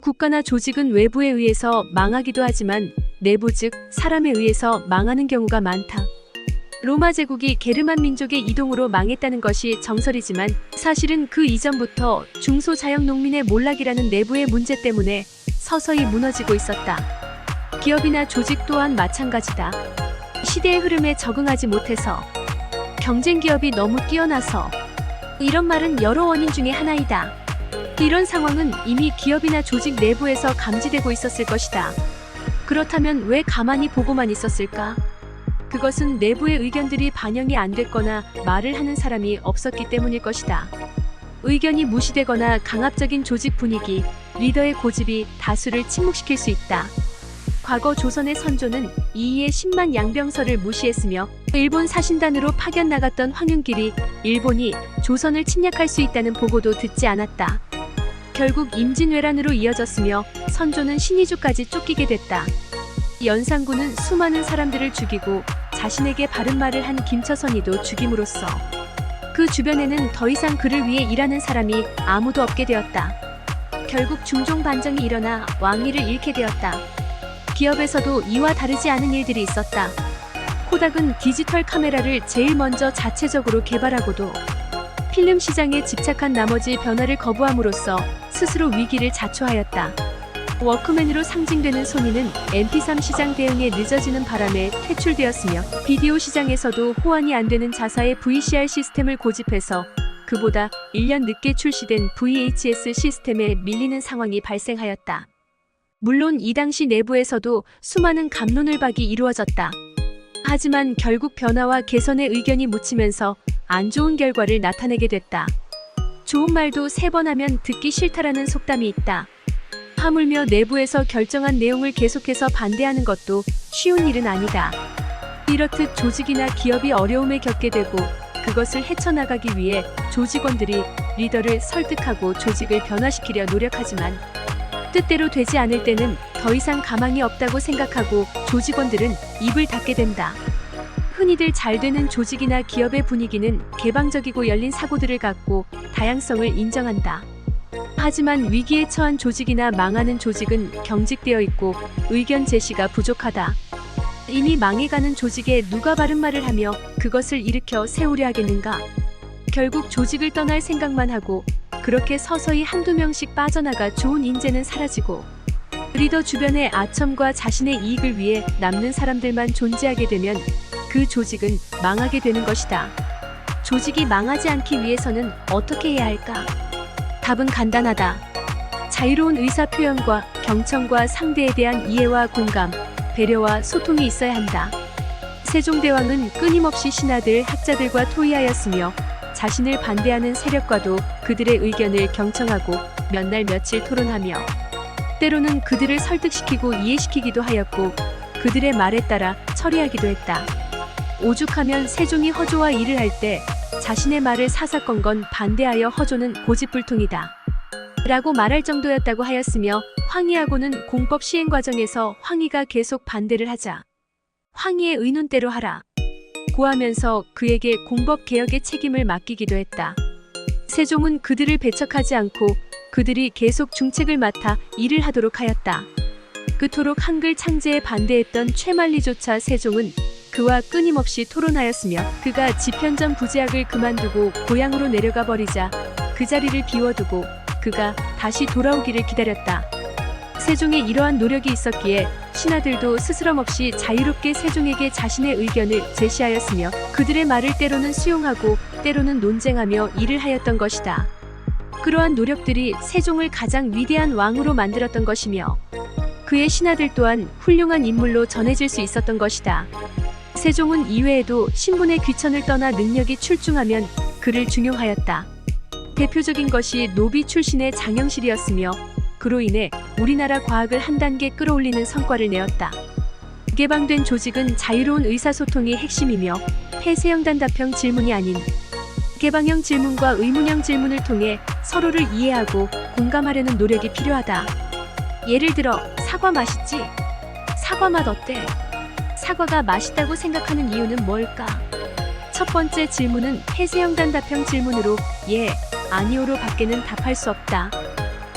국가나 조직은 외부에 의해서 망하기도 하지만 내부 즉 사람에 의해서 망하는 경우가 많다. 로마 제국이 게르만 민족의 이동으로 망했다는 것이 정설이지만 사실은 그 이전부터 중소자영농민의 몰락이라는 내부의 문제 때문에 서서히 무너지고 있었다. 기업이나 조직 또한 마찬가지다. 시대의 흐름에 적응하지 못해서, 경쟁 기업이 너무 뛰어나서, 이런 말은 여러 원인 중에 하나이다. 이런 상황은 이미 기업이나 조직 내부에서 감지되고 있었을 것이다. 그렇다면 왜 가만히 보고만 있었을까? 그것은 내부의 의견들이 반영이 안 됐거나 말을 하는 사람이 없었기 때문일 것이다. 의견이 무시되거나 강압적인 조직 분위기, 리더의 고집이 다수를 침묵시킬 수 있다. 과거 조선의 선조는 이이의 10만 양병설을 무시했으며 일본 사신단으로 파견 나갔던 황윤길이 일본이 조선을 침략할 수 있다는 보고도 듣지 않았다. 결국 임진왜란으로 이어졌으며 선조는 신의주까지 쫓기게 됐다. 연산군은 수많은 사람들을 죽이고 자신에게 바른 말을 한 김처선이도 죽임으로써 그 주변에는 더 이상 그를 위해 일하는 사람이 아무도 없게 되었다. 결국 중종 반정이 일어나 왕위를 잃게 되었다. 기업에서도 이와 다르지 않은 일들이 있었다. 코닥은 디지털 카메라를 제일 먼저 자체적으로 개발하고도 필름 시장에 집착한 나머지 변화를 거부함으로써 스스로 위기를 자초하였다. 워크맨으로 상징되는 소니는 MP3 시장 대응에 늦어지는 바람에 퇴출되었으며 비디오 시장에서도 호환이 안 되는 자사의 VCR 시스템을 고집해서 그보다 1년 늦게 출시된 VHS 시스템에 밀리는 상황이 발생하였다. 물론 이 당시 내부에서도 수많은 갑론을박이 이루어졌다. 하지만 결국 변화와 개선의 의견이 묻히면서 안 좋은 결과를 나타내게 됐다. 좋은 말도 3번 하면 듣기 싫다라는 속담이 있다. 하물며 내부에서 결정한 내용을 계속해서 반대하는 것도 쉬운 일은 아니다. 이렇듯 조직이나 기업이 어려움을 겪게 되고 그것을 헤쳐나가기 위해 조직원들이 리더를 설득하고 조직을 변화시키려 노력하지만 뜻대로 되지 않을 때는 더 이상 가망이 없다고 생각하고 조직원들은 입을 닫게 된다. 흔히들 잘 되는 조직이나 기업의 분위기는 개방적이고 열린 사고들을 갖고 다양성을 인정한다. 하지만 위기에 처한 조직이나 망하는 조직은 경직되어 있고 의견 제시가 부족하다. 이미 망해가는 조직에 누가 바른 말을 하며 그것을 일으켜 세우려 하겠는가? 결국 조직을 떠날 생각만 하고 그렇게 서서히 한두 명씩 빠져나가 좋은 인재는 사라지고 리더 주변의 아첨과 자신의 이익을 위해 남는 사람들만 존재하게 되면 그 조직은 망하게 되는 것이다. 조직이 망하지 않기 위해서는 어떻게 해야 할까? 답은 간단하다. 자유로운 의사 표현과 경청과 상대에 대한 이해와 공감, 배려와 소통이 있어야 한다. 세종대왕은 끊임없이 신하들, 학자들과 토의하였으며 자신을 반대하는 세력과도 그들의 의견을 경청하고 몇 날 며칠 토론하며 때로는 그들을 설득시키고 이해시키기도 하였고 그들의 말에 따라 처리하기도 했다. 오죽하면 세종이 허조와 일을 할 때 자신의 말을 사사건건 반대하여 허조는 고집불통이다 라고 말할 정도였다고 하였으며 황희하고는 공법 시행 과정에서 황희가 계속 반대를 하자 황희의 의논대로 하라 고하면서 그에게 공법 개혁의 책임을 맡기기도 했다. 세종은 그들을 배척하지 않고 그들이 계속 중책을 맡아 일을 하도록 하였다. 그토록 한글 창제에 반대했던 최만리조차 세종은 그와 끊임없이 토론하였으며 그가 집현전 부제학을 그만두고 고향으로 내려가 버리자 그 자리를 비워두고 그가 다시 돌아오기를 기다렸다. 세종의 이러한 노력이 있었기에 신하들도 스스럼없이 자유롭게 세종에게 자신의 의견을 제시하였으며 그들의 말을 때로는 수용하고 때로는 논쟁하며 일을 하였던 것이다. 그러한 노력들이 세종을 가장 위대한 왕으로 만들었던 것이며 그의 신하들 또한 훌륭한 인물로 전해질 수 있었던 것이다. 세종은 이외에도 신분의 귀천을 떠나 능력이 출중하면 그를 중용하였다. 대표적인 것이 노비 출신의 장영실이었으며 그로 인해 우리나라 과학을 한 단계 끌어올리는 성과를 내었다. 개방된 조직은 자유로운 의사소통이 핵심이며 폐쇄형단답형 질문이 아닌 개방형 질문과 의문형 질문을 통해 서로를 이해하고 공감하려는 노력이 필요하다. 예를 들어 사과 맛있지? 사과 맛 어때? 사과가 맛있다고 생각하는 이유는 뭘까? 첫 번째 질문은 폐쇄형단답형 질문으로 예, 아니오로 밖에는 답할 수 없다.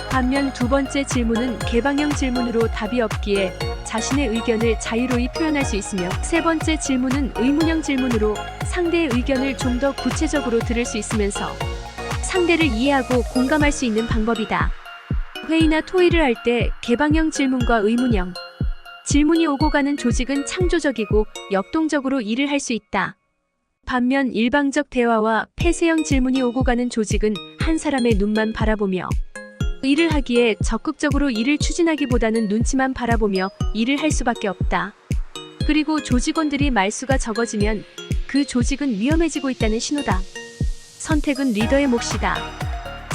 반면 두 번째 질문은 개방형 질문으로 답이 없기에 자신의 의견을 자유로이 표현할 수 있으며, 세 번째 질문은 의문형 질문으로 상대의 의견을 좀 더 구체적으로 들을 수 있으면서 상대를 이해하고 공감할 수 있는 방법이다. 회의나 토의를 할 때 개방형 질문과 의문형 질문이 오고 가는 조직은 창조적이고 역동적으로 일을 할 수 있다. 반면 일방적 대화와 폐쇄형 질문이 오고 가는 조직은 한 사람의 눈만 바라보며 일을 하기에 적극적으로 일을 추진하기보다는 눈치만 바라보며 일을 할 수밖에 없다. 그리고 조직원들이 말수가 적어지면 그 조직은 위험해지고 있다는 신호다. 선택은 리더의 몫이다.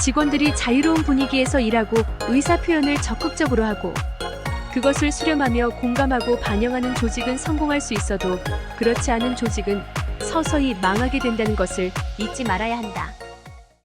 직원들이 자유로운 분위기에서 일하고 의사 표현을 적극적으로 하고 그것을 수렴하며 공감하고 반영하는 조직은 성공할 수 있어도, 그렇지 않은 조직은 서서히 망하게 된다는 것을 잊지 말아야 한다.